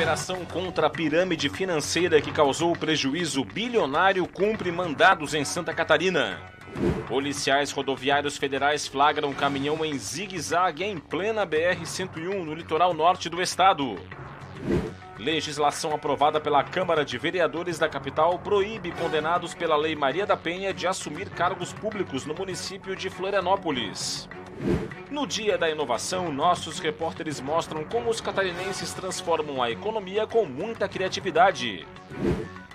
Operação contra a pirâmide financeira que causou prejuízo bilionário cumpre mandados em Santa Catarina. Policiais rodoviários federais flagram caminhão em zigue-zague em plena BR-101 no litoral norte do estado. Legislação aprovada pela Câmara de Vereadores da capital proíbe condenados pela Lei Maria da Penha de assumir cargos públicos no município de Florianópolis. No Dia da Inovação, nossos repórteres mostram como os catarinenses transformam a economia com muita criatividade.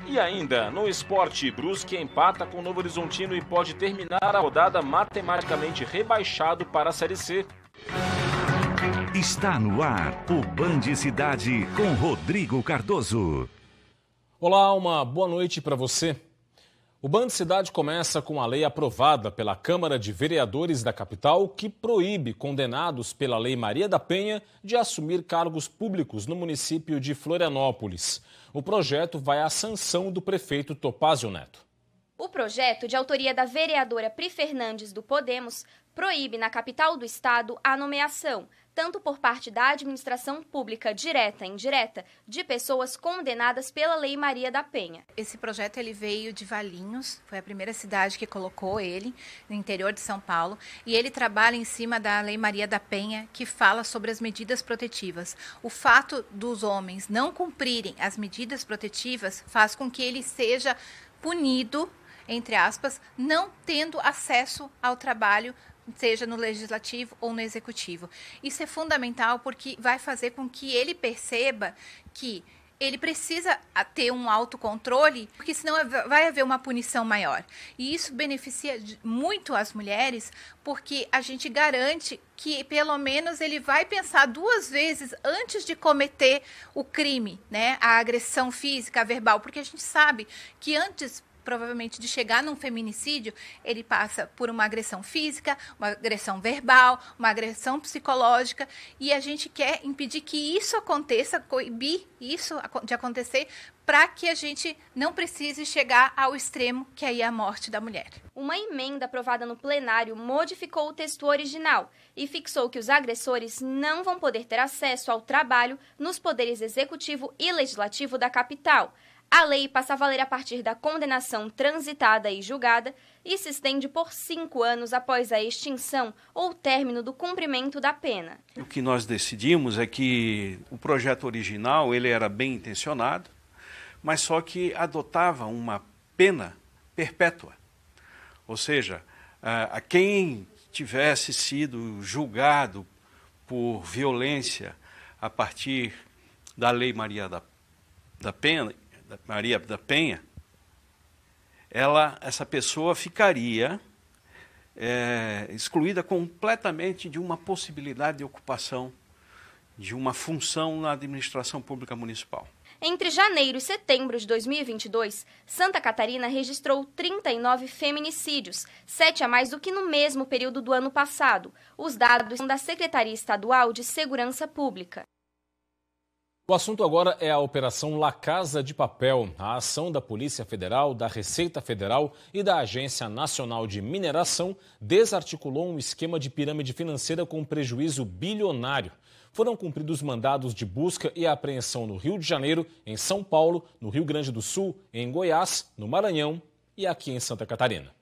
E ainda, no esporte, Brusque empata com o Novo Horizontino e pode terminar a rodada matematicamente rebaixado para a Série C. Está no ar o Band Cidade com Rodrigo Cardoso. Olá, uma boa noite para você. O Band Cidade começa com a lei aprovada pela Câmara de Vereadores da capital que proíbe condenados pela Lei Maria da Penha de assumir cargos públicos no município de Florianópolis. O projeto vai à sanção do prefeito Topázio Neto. O projeto, de autoria da vereadora Pri Fernandes do Podemos, proíbe na capital do estado a nomeação, tanto por parte da administração pública direta e indireta, de pessoas condenadas pela Lei Maria da Penha. Esse projeto ele veio de Valinhos, foi a primeira cidade que colocou ele, no interior de São Paulo, e ele trabalha em cima da Lei Maria da Penha, que fala sobre as medidas protetivas. O fato dos homens não cumprirem as medidas protetivas faz com que ele seja punido, entre aspas, não tendo acesso ao trabalho, seja no legislativo ou no executivo. Isso é fundamental porque vai fazer com que ele perceba que ele precisa ter um autocontrole, porque senão vai haver uma punição maior. E isso beneficia muito as mulheres, porque a gente garante que pelo menos ele vai pensar duas vezes antes de cometer o crime, né? A agressão física, a verbal, porque a gente sabe que antes provavelmente de chegar num feminicídio, ele passa por uma agressão física, uma agressão verbal, uma agressão psicológica, e a gente quer impedir que isso aconteça, coibir isso de acontecer, para que a gente não precise chegar ao extremo, que aí é a morte da mulher. Uma emenda aprovada no plenário modificou o texto original e fixou que os agressores não vão poder ter acesso ao trabalho nos poderes executivo e legislativo da capital. A lei passa a valer a partir da condenação transitada e julgada e se estende por 5 anos após a extinção ou término do cumprimento da pena. O que nós decidimos é que o projeto original ele era bem intencionado, mas só que adotava uma pena perpétua. Ou seja, a quem tivesse sido julgado por violência a partir da Lei Maria da Penha, essa pessoa ficaria excluída completamente de uma possibilidade de ocupação de uma função na administração pública municipal. Entre janeiro e setembro de 2022, Santa Catarina registrou 39 feminicídios, 7 a mais do que no mesmo período do ano passado. Os dados são da Secretaria Estadual de Segurança Pública. O assunto agora é a Operação La Casa de Papel. A ação da Polícia Federal, da Receita Federal e da Agência Nacional de Mineração desarticulou um esquema de pirâmide financeira com prejuízo bilionário. Foram cumpridos mandados de busca e apreensão no Rio de Janeiro, em São Paulo, no Rio Grande do Sul, em Goiás, no Maranhão e aqui em Santa Catarina.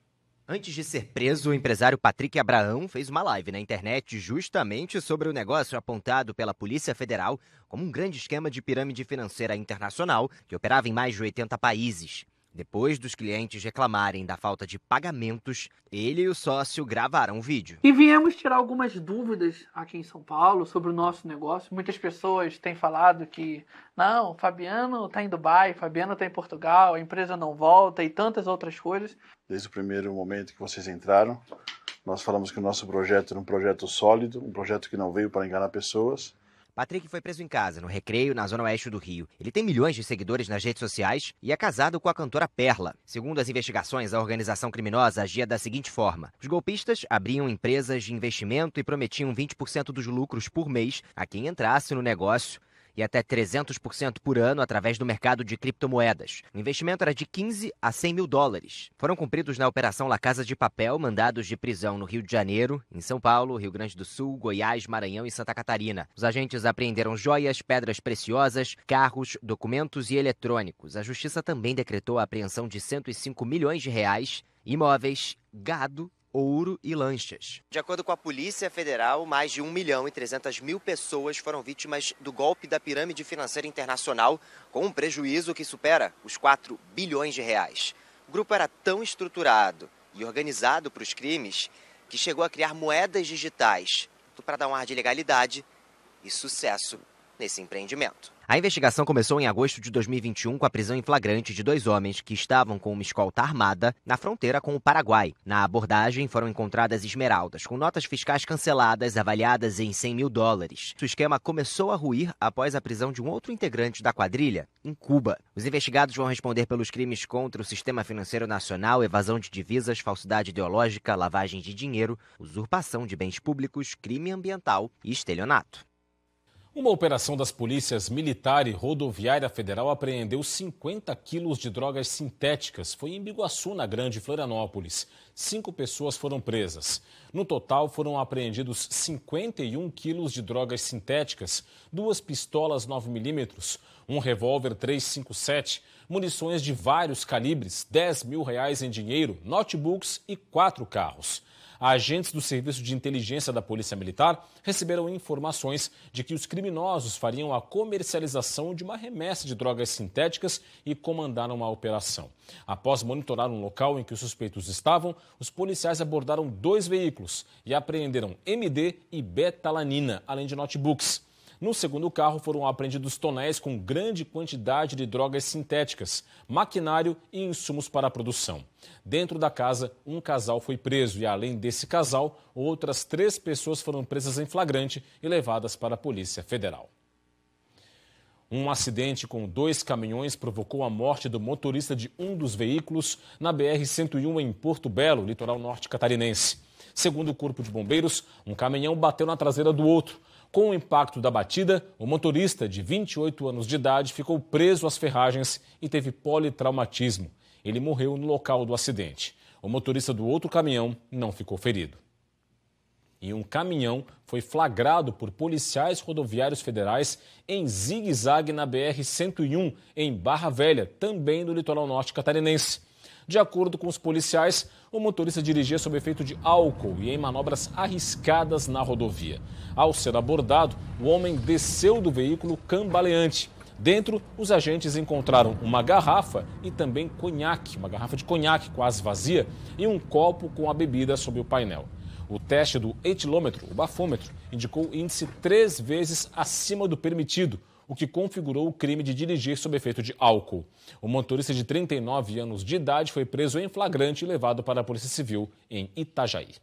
Antes de ser preso, o empresário Patrick Abraão fez uma live na internet justamente sobre o negócio apontado pela Polícia Federal como um grande esquema de pirâmide financeira internacional que operava em mais de 80 países. Depois dos clientes reclamarem da falta de pagamentos, ele e o sócio gravaram um vídeo. E viemos tirar algumas dúvidas aqui em São Paulo sobre o nosso negócio. Muitas pessoas têm falado que, não, Fabiano está em Dubai, Fabiano está em Portugal, a empresa não volta e tantas outras coisas. Desde o primeiro momento que vocês entraram, nós falamos que o nosso projeto era um projeto sólido, um projeto que não veio para enganar pessoas. Patrick foi preso em casa, no Recreio, na zona oeste do Rio. Ele tem milhões de seguidores nas redes sociais e é casado com a cantora Perla. Segundo as investigações, a organização criminosa agia da seguinte forma. Os golpistas abriam empresas de investimento e prometiam 20% dos lucros por mês a quem entrasse no negócio. e até 300% por ano através do mercado de criptomoedas. O investimento era de 15 a 100 mil dólares. Foram cumpridos na Operação La Casa de Papel mandados de prisão no Rio de Janeiro, em São Paulo, Rio Grande do Sul, Goiás, Maranhão e Santa Catarina. Os agentes apreenderam joias, pedras preciosas, carros, documentos e eletrônicos. A Justiça também decretou a apreensão de 105 milhões de reais, imóveis, gado, ouro e lanchas. De acordo com a Polícia Federal, mais de 1.300.000 pessoas foram vítimas do golpe da pirâmide financeira internacional, com um prejuízo que supera os 4 bilhões de reais. O grupo era tão estruturado e organizado para os crimes que chegou a criar moedas digitais, tudo para dar um ar de legalidade e sucesso nesse empreendimento. A investigação começou em agosto de 2021 com a prisão em flagrante de 2 homens que estavam com uma escolta armada na fronteira com o Paraguai. Na abordagem foram encontradas esmeraldas com notas fiscais canceladas avaliadas em 100 mil dólares. O esquema começou a ruir após a prisão de um outro integrante da quadrilha, em Cuba. Os investigados vão responder pelos crimes contra o sistema financeiro nacional, evasão de divisas, falsidade ideológica, lavagem de dinheiro, usurpação de bens públicos, crime ambiental e estelionato. Uma operação das polícias militar e rodoviária federal apreendeu 50 quilos de drogas sintéticas. Foi em Biguaçu, na Grande Florianópolis. 5 pessoas foram presas. No total, foram apreendidos 51 quilos de drogas sintéticas, 2 pistolas 9mm, um revólver 357, munições de vários calibres, R$10 mil em dinheiro, notebooks e 4 carros. Agentes do Serviço de Inteligência da Polícia Militar receberam informações de que os criminosos fariam a comercialização de uma remessa de drogas sintéticas e comandaram a operação. Após monitorar um local em que os suspeitos estavam, os policiais abordaram 2 veículos e apreenderam MD e betalanina, além de notebooks. No segundo carro foram apreendidos tonéis com grande quantidade de drogas sintéticas, maquinário e insumos para a produção. Dentro da casa, um casal foi preso e, além desse casal, outras 3 pessoas foram presas em flagrante e levadas para a Polícia Federal. Um acidente com 2 caminhões provocou a morte do motorista de um dos veículos na BR-101 em Porto Belo, litoral norte catarinense. Segundo o Corpo de Bombeiros, um caminhão bateu na traseira do outro. Com o impacto da batida, o motorista, de 28 anos de idade, ficou preso às ferragens e teve politraumatismo. Ele morreu no local do acidente. O motorista do outro caminhão não ficou ferido. E um caminhão foi flagrado por policiais rodoviários federais em zigue-zague na BR-101, em Barra Velha, também no litoral norte catarinense. De acordo com os policiais, o motorista dirigia sob efeito de álcool e em manobras arriscadas na rodovia. Ao ser abordado, o homem desceu do veículo cambaleante. Dentro, os agentes encontraram uma garrafa e também conhaque, uma garrafa de conhaque quase vazia e um copo com a bebida sob o painel. O teste do etilômetro, o bafômetro, indicou índice 3 vezes acima do permitido, o que configurou o crime de dirigir sob efeito de álcool. O motorista de 39 anos de idade foi preso em flagrante e levado para a Polícia Civil em Itajaí.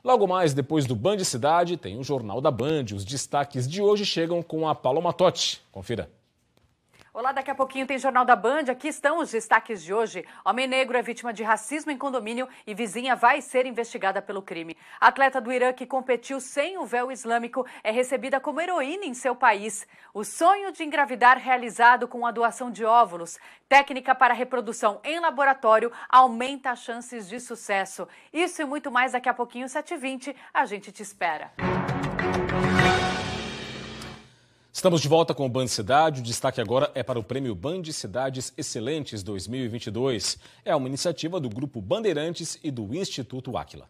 Logo mais, depois do Band Cidade, tem o Jornal da Band. Os destaques de hoje chegam com a Paloma Totti. Confira. Olá, daqui a pouquinho tem Jornal da Band. Aqui estão os destaques de hoje. Homem negro é vítima de racismo em condomínio e vizinha vai ser investigada pelo crime. A atleta do Irã que competiu sem o véu islâmico é recebida como heroína em seu país. O sonho de engravidar realizado com a doação de óvulos. Técnica para reprodução em laboratório aumenta as chances de sucesso. Isso e muito mais daqui a pouquinho, 7h20. A gente te espera. Estamos de volta com o Band Cidade. O destaque agora é para o Prêmio Band Cidades Excelentes 2022. É uma iniciativa do Grupo Bandeirantes e do Instituto Áquila.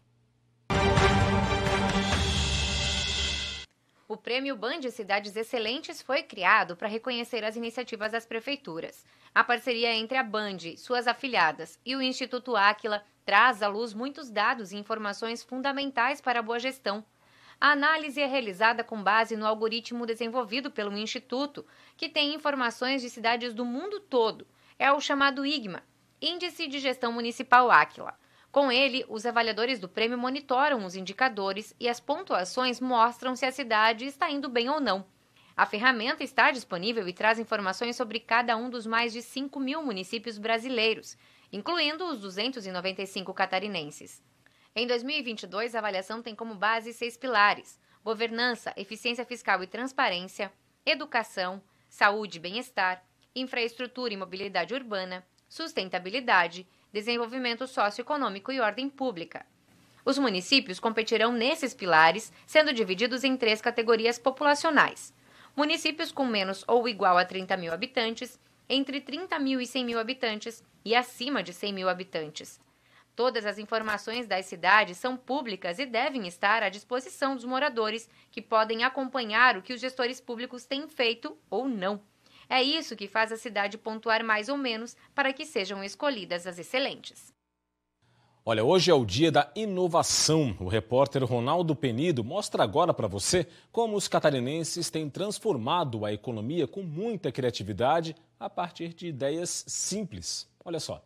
O Prêmio Band Cidades Excelentes foi criado para reconhecer as iniciativas das prefeituras. A parceria entre a Band, suas afiliadas e o Instituto Áquila traz à luz muitos dados e informações fundamentais para a boa gestão. A análise é realizada com base no algoritmo desenvolvido pelo Instituto, que tem informações de cidades do mundo todo. É o chamado IGMA, Índice de Gestão Municipal Áquila. Com ele, os avaliadores do prêmio monitoram os indicadores e as pontuações mostram se a cidade está indo bem ou não. A ferramenta está disponível e traz informações sobre cada um dos mais de 5.000 municípios brasileiros, incluindo os 295 catarinenses. Em 2022, a avaliação tem como base 6 pilares: governança, eficiência fiscal e transparência, educação, saúde e bem-estar, infraestrutura e mobilidade urbana, sustentabilidade, desenvolvimento socioeconômico e ordem pública. Os municípios competirão nesses pilares, sendo divididos em 3 categorias populacionais. Municípios com menos ou igual a 30 mil habitantes, entre 30 mil e 100 mil habitantes e acima de 100 mil habitantes. Todas as informações das cidades são públicas e devem estar à disposição dos moradores, que podem acompanhar o que os gestores públicos têm feito ou não. É isso que faz a cidade pontuar mais ou menos para que sejam escolhidas as excelentes. Olha, hoje é o dia da inovação. O repórter Ronaldo Penido mostra agora para você como os catarinenses têm transformado a economia com muita criatividade a partir de ideias simples. Olha só.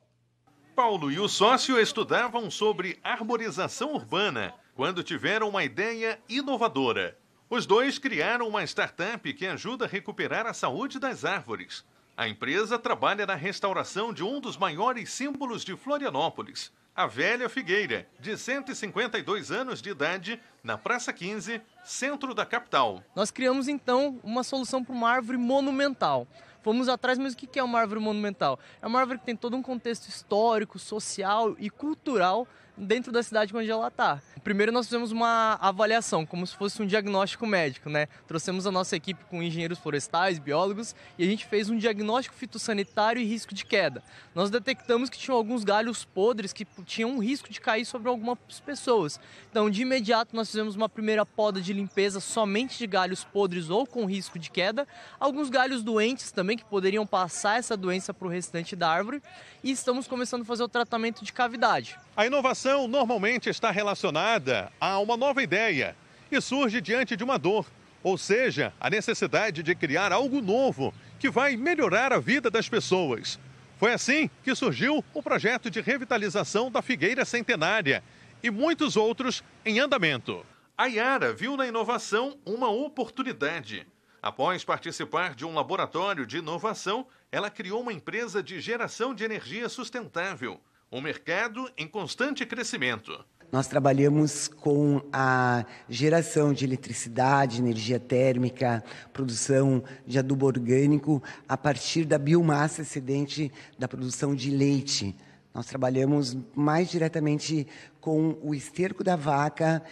Paulo e o sócio estudavam sobre arborização urbana quando tiveram uma ideia inovadora. Os dois criaram uma startup que ajuda a recuperar a saúde das árvores. A empresa trabalha na restauração de um dos maiores símbolos de Florianópolis, a velha figueira, de 152 anos de idade, na Praça 15, centro da capital. Nós criamos, então, uma solução para uma árvore monumental. Fomos atrás, mas o que é uma árvore monumental? É uma árvore que tem todo um contexto histórico, social e cultural dentro da cidade onde ela está. Primeiro nós fizemos uma avaliação, como se fosse um diagnóstico médico, né? Trouxemos a nossa equipe com engenheiros florestais, biólogos, e a gente fez um diagnóstico fitossanitário e risco de queda. Nós detectamos que tinham alguns galhos podres que tinham um risco de cair sobre algumas pessoas. Então, de imediato, nós fizemos uma primeira poda de limpeza somente de galhos podres ou com risco de queda, alguns galhos doentes também que poderiam passar essa doença para o restante da árvore, e estamos começando a fazer o tratamento de cavidade. A inovação normalmente está relacionada a uma nova ideia e surge diante de uma dor, ou seja, a necessidade de criar algo novo que vai melhorar a vida das pessoas. Foi assim que surgiu o projeto de revitalização da Figueira Centenária e muitos outros em andamento. A Yara viu na inovação uma oportunidade. Após participar de um laboratório de inovação, ela criou uma empresa de geração de energia sustentável. Um mercado em constante crescimento. Nós trabalhamos com a geração de eletricidade, energia térmica, produção de adubo orgânico a partir da biomassa excedente da produção de leite. Nós trabalhamos mais diretamente com o esterco da vaca,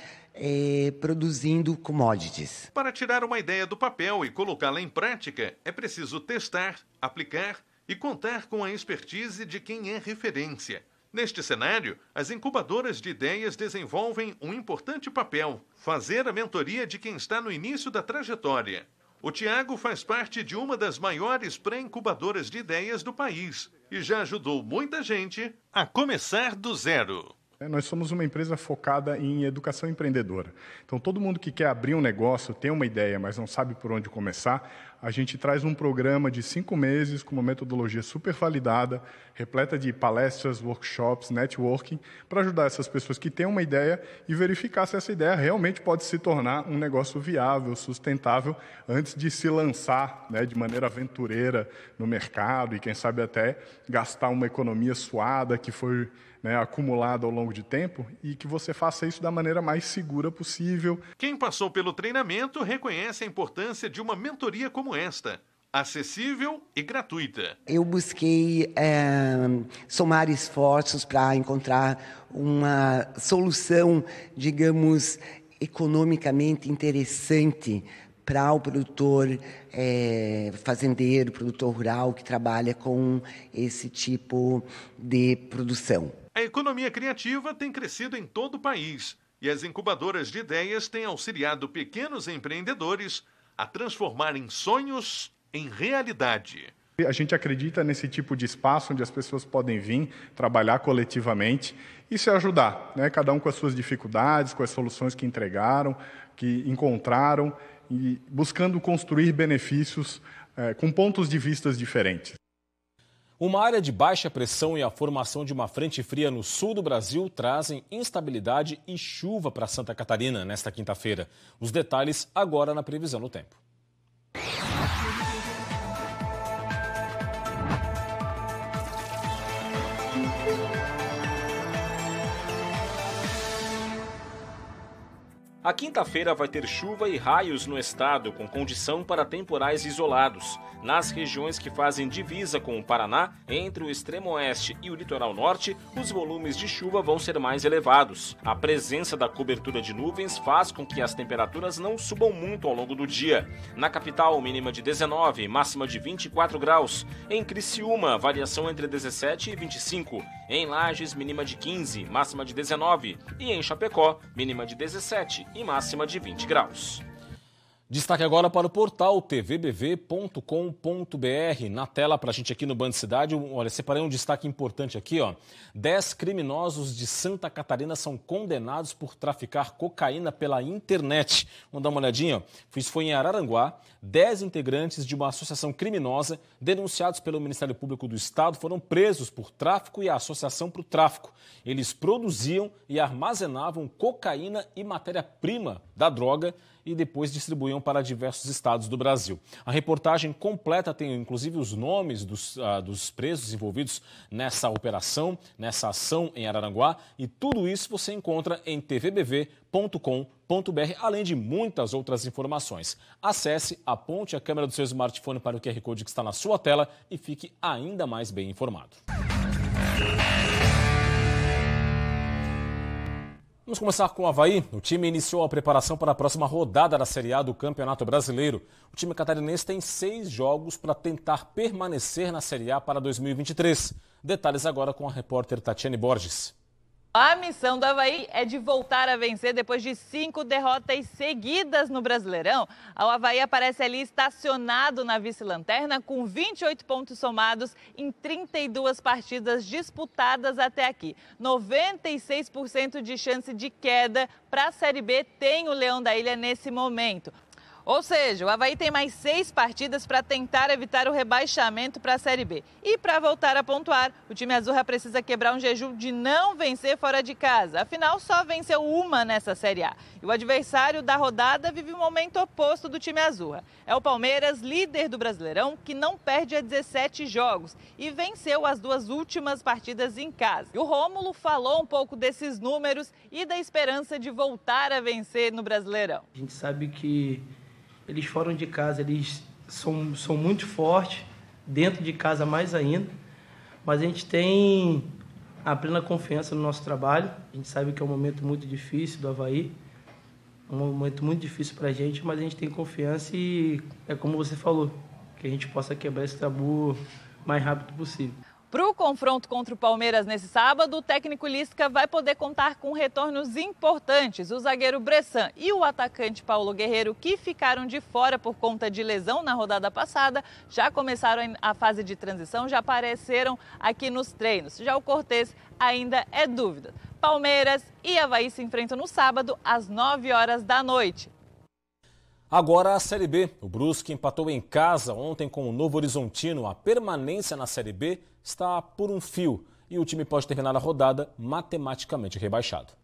produzindo commodities. Para tirar uma ideia do papel e colocá-la em prática, é preciso testar, aplicar e contar com a expertise de quem é referência. Neste cenário, as incubadoras de ideias desenvolvem um importante papel: fazer a mentoria de quem está no início da trajetória. O Tiago faz parte de uma das maiores pré-incubadoras de ideias do país e já ajudou muita gente a começar do zero. Nós somos uma empresa focada em educação empreendedora. Então, todo mundo que quer abrir um negócio, tem uma ideia, mas não sabe por onde começar, a gente traz um programa de 5 meses com uma metodologia super validada, repleta de palestras, workshops, networking, para ajudar essas pessoas que têm uma ideia e verificar se essa ideia realmente pode se tornar um negócio viável, sustentável, antes de se lançar, né, de maneira aventureira no mercado e, quem sabe, até gastar uma economia suada que foi, né, acumulada ao longo de tempo, e que você faça isso da maneira mais segura possível. Quem passou pelo treinamento reconhece a importância de uma mentoria como esta, acessível e gratuita. Eu busquei somar esforços para encontrar uma solução, digamos, economicamente interessante para o produtor fazendeiro, produtor rural que trabalha com esse tipo de produção. A economia criativa tem crescido em todo o país e as incubadoras de ideias têm auxiliado pequenos empreendedores a transformarem sonhos em realidade. A gente acredita nesse tipo de espaço onde as pessoas podem vir, trabalhar coletivamente e se ajudar, né? Cada um com as suas dificuldades, com as soluções que entregaram, que encontraram, e buscando construir benefícios com pontos de vista diferentes. Uma área de baixa pressão e a formação de uma frente fria no sul do Brasil trazem instabilidade e chuva para Santa Catarina nesta quinta-feira. Os detalhes agora na previsão do tempo. A quinta-feira vai ter chuva e raios no estado, com condição para temporais isolados. Nas regiões que fazem divisa com o Paraná, entre o extremo oeste e o litoral norte, os volumes de chuva vão ser mais elevados. A presença da cobertura de nuvens faz com que as temperaturas não subam muito ao longo do dia. Na capital, mínima de 19, máxima de 24 graus. Em Criciúma, variação entre 17 e 25. Em Lages, mínima de 15, máxima de 19. E em Chapecó, mínima de 17 e máxima de 20 graus. Destaque agora para o portal tvbv.com.br. Na tela para a gente aqui no Band Cidade, olha, separei um destaque importante aqui, ó. 10 criminosos de Santa Catarina são condenados por traficar cocaína pela internet. Vamos dar uma olhadinha, ó. Isso foi em Araranguá. 10 integrantes de uma associação criminosa denunciados pelo Ministério Público do Estado foram presos por tráfico e associação para o tráfico. Eles produziam e armazenavam cocaína e matéria-prima da droga e depois distribuíam para diversos estados do Brasil. A reportagem completa tem inclusive os nomes dos presos envolvidos nessa operação, nessa ação em Araranguá, e tudo isso você encontra em tvbv.com.br, além de muitas outras informações. Acesse, aponte a câmera do seu smartphone para o QR Code que está na sua tela e fique ainda mais bem informado. Vamos começar com o Avaí. O time iniciou a preparação para a próxima rodada da Série A do Campeonato Brasileiro. O time catarinense tem 6 jogos para tentar permanecer na Série A para 2023. Detalhes agora com a repórter Tatiane Borges. A missão do Avaí é de voltar a vencer depois de 5 derrotas seguidas no Brasileirão. O Avaí aparece ali estacionado na vice-lanterna com 28 pontos somados em 32 partidas disputadas até aqui. 96% de chance de queda para a Série B tem o Leão da Ilha nesse momento. Ou seja, o Avaí tem mais 6 partidas para tentar evitar o rebaixamento para a Série B. E para voltar a pontuar, o time azurra precisa quebrar um jejum de não vencer fora de casa. Afinal, só venceu uma nessa Série A. E o adversário da rodada vive um momento oposto do time azurra. É o Palmeiras, líder do Brasileirão, que não perde há 17 jogos e venceu as 2 últimas partidas em casa. E o Rômulo falou um pouco desses números e da esperança de voltar a vencer no Brasileirão. A gente sabe que eles fora de casa, eles são muito fortes, dentro de casa mais ainda, mas a gente tem a plena confiança no nosso trabalho. A gente sabe que é um momento muito difícil do Avaí, um momento muito difícil para a gente, mas a gente tem confiança e é como você falou, que a gente possa quebrar esse tabu o mais rápido possível. Para o confronto contra o Palmeiras nesse sábado, o técnico Lisca vai poder contar com retornos importantes. O zagueiro Bressan e o atacante Paulo Guerreiro, que ficaram de fora por conta de lesão na rodada passada, já começaram a fase de transição, já apareceram aqui nos treinos. Já o Cortez ainda é dúvida. Palmeiras e Avaí se enfrentam no sábado às 9 horas da noite. Agora a Série B. O Brusque empatou em casa ontem com o Novo Horizontino. A permanência na Série B está por um fio e o time pode terminar a rodada matematicamente rebaixado.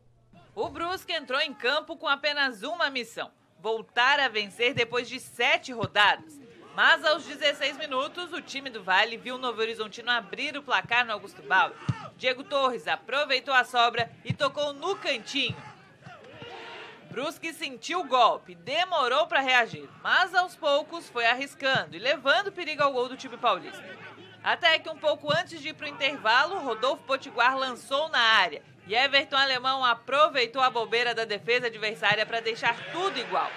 O Brusque entrou em campo com apenas uma missão: voltar a vencer depois de 7 rodadas. Mas aos 16 minutos, o time do Vale viu o Novo Horizontino abrir o placar no Augusto Bauer. Diego Torres aproveitou a sobra e tocou no cantinho. Brusque sentiu o golpe, demorou para reagir, mas aos poucos foi arriscando e levando perigo ao gol do time paulista. Até que um pouco antes de ir para o intervalo, Rodolfo Potiguar lançou na área e Everton Alemão aproveitou a bobeira da defesa adversária para deixar tudo igual.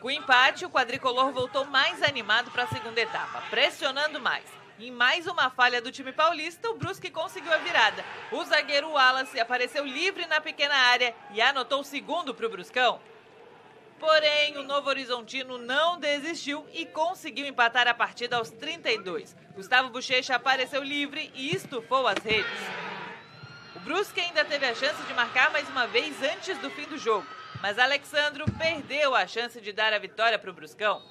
Com o empate, o quadricolor voltou mais animado para a segunda etapa, pressionando mais. Em mais uma falha do time paulista, o Brusque conseguiu a virada. O zagueiro Wallace apareceu livre na pequena área e anotou o segundo para o Bruscão. Porém, o Novo Horizontino não desistiu e conseguiu empatar a partida aos 32. Gustavo Bochecha apareceu livre e estufou as redes. O Brusque ainda teve a chance de marcar mais uma vez antes do fim do jogo, mas Alexandro perdeu a chance de dar a vitória para o Bruscão.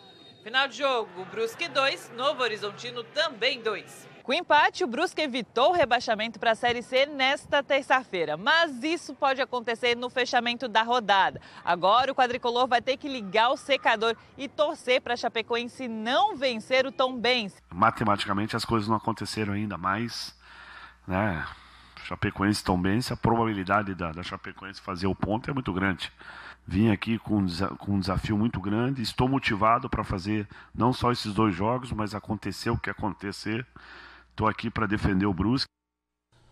Final de jogo, Brusque 2, Novo Horizontino também 2. Com o empate, o Brusque evitou o rebaixamento para a Série C nesta terça-feira, mas isso pode acontecer no fechamento da rodada. Agora o quadricolor vai ter que ligar o secador e torcer para a Chapecoense não vencer o Tombense. Matematicamente as coisas não aconteceram ainda, mas, né, Chapecoense e Tombense, a probabilidade da Chapecoense fazer o ponto é muito grande. Vim aqui com um desafio muito grande, estou motivado para fazer não só esses 2 jogos, mas acontecer o que acontecer. Estou aqui para defender o Brusque.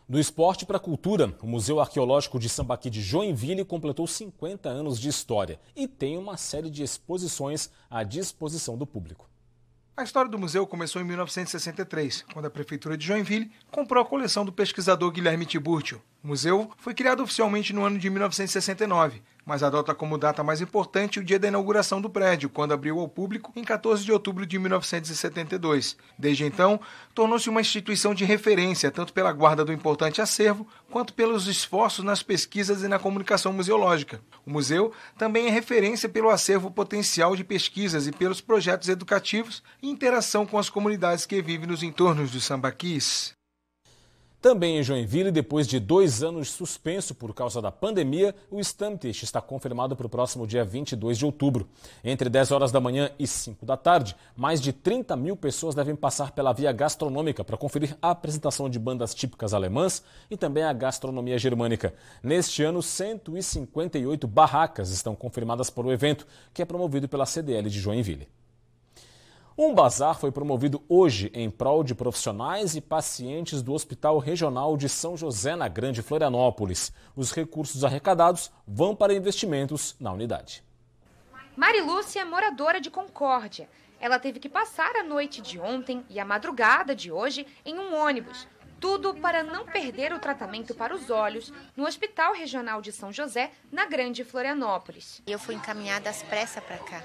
Do esporte para a cultura, o Museu Arqueológico de Sambaqui de Joinville completou 50 anos de história e tem uma série de exposições à disposição do público. A história do museu começou em 1963, quando a Prefeitura de Joinville comprou a coleção do pesquisador Guilherme Tiburcio. O museu foi criado oficialmente no ano de 1969, mas adota como data mais importante o dia da inauguração do prédio, quando abriu ao público em 14 de outubro de 1972. Desde então, tornou-se uma instituição de referência, tanto pela guarda do importante acervo, quanto pelos esforços nas pesquisas e na comunicação museológica. O museu também é referência pelo acervo potencial de pesquisas e pelos projetos educativos e interação com as comunidades que vivem nos entornos dos sambaquis. Também em Joinville, depois de 2 anos suspenso por causa da pandemia, o Stammtisch está confirmado para o próximo dia 22 de outubro. Entre 10 horas da manhã e 5 da tarde, mais de 30 mil pessoas devem passar pela via gastronômica para conferir a apresentação de bandas típicas alemãs e também a gastronomia germânica. Neste ano, 158 barracas estão confirmadas para o evento, que é promovido pela CDL de Joinville. Um bazar foi promovido hoje em prol de profissionais e pacientes do Hospital Regional de São José, na Grande Florianópolis. Os recursos arrecadados vão para investimentos na unidade. Marilúcia é moradora de Concórdia. Ela teve que passar a noite de ontem e a madrugada de hoje em um ônibus. Tudo para não perder o tratamento para os olhos no Hospital Regional de São José, na Grande Florianópolis. Eu fui encaminhada às pressas para cá.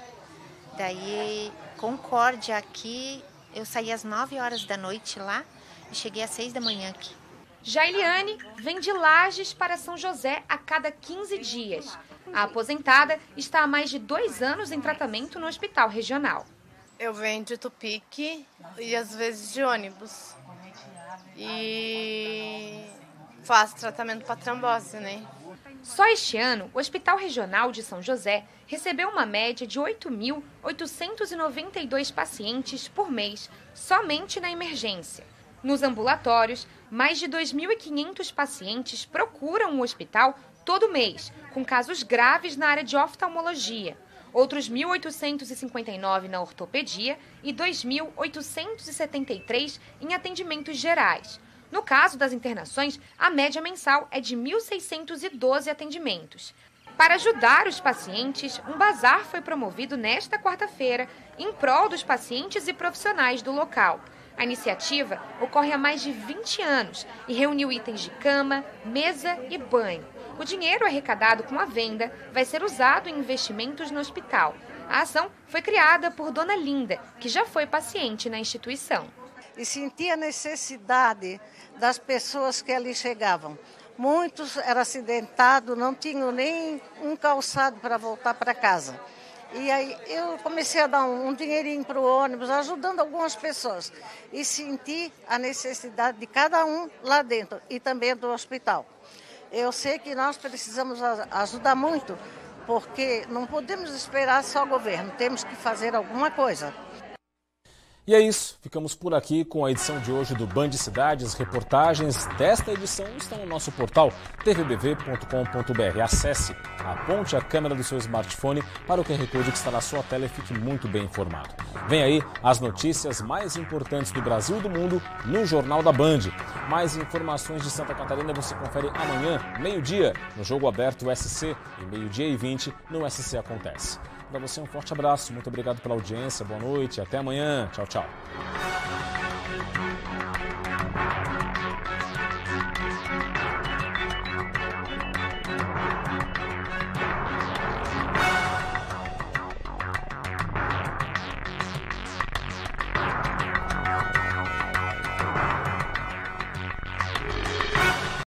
Daí, Concórdia aqui, eu saí às 9 horas da noite lá e cheguei às 6 da manhã aqui. Jailiane vem de Lages para São José a cada 15 dias. A aposentada está há mais de 2 anos em tratamento no hospital regional. Eu venho de Tupique e às vezes de ônibus. E faço tratamento para trombose, né? Só este ano, o Hospital Regional de São José recebeu uma média de 8.892 pacientes por mês, somente na emergência. Nos ambulatórios, mais de 2.500 pacientes procuram o hospital todo mês, com casos graves na área de oftalmologia. Outros 1.859 na ortopedia e 2.873 em atendimentos gerais. No caso das internações, a média mensal é de 1.612 atendimentos. Para ajudar os pacientes, um bazar foi promovido nesta quarta-feira em prol dos pacientes e profissionais do local. A iniciativa ocorre há mais de 20 anos e reuniu itens de cama, mesa e banho. O dinheiro arrecadado com a venda vai ser usado em investimentos no hospital. A ação foi criada por Dona Linda, que já foi paciente na instituição. E senti a necessidade das pessoas que ali chegavam. Muitos eram acidentados, não tinham nem um calçado para voltar para casa. E aí eu comecei a dar um dinheirinho para o ônibus, ajudando algumas pessoas. E senti a necessidade de cada um lá dentro e também do hospital. Eu sei que nós precisamos ajudar muito, porque não podemos esperar só o governo, temos que fazer alguma coisa. E é isso, ficamos por aqui com a edição de hoje do Band Cidades. Reportagens desta edição estão no nosso portal tvbv.com.br. Acesse, aponte a câmera do seu smartphone para o QR Code que está na sua tela e fique muito bem informado. Vem aí as notícias mais importantes do Brasil e do mundo no Jornal da Band. Mais informações de Santa Catarina você confere amanhã, meio-dia, no Jogo Aberto SC e meio-dia e 20 no SC Acontece. Para você um forte abraço, muito obrigado pela audiência, boa noite, até amanhã, tchau, tchau.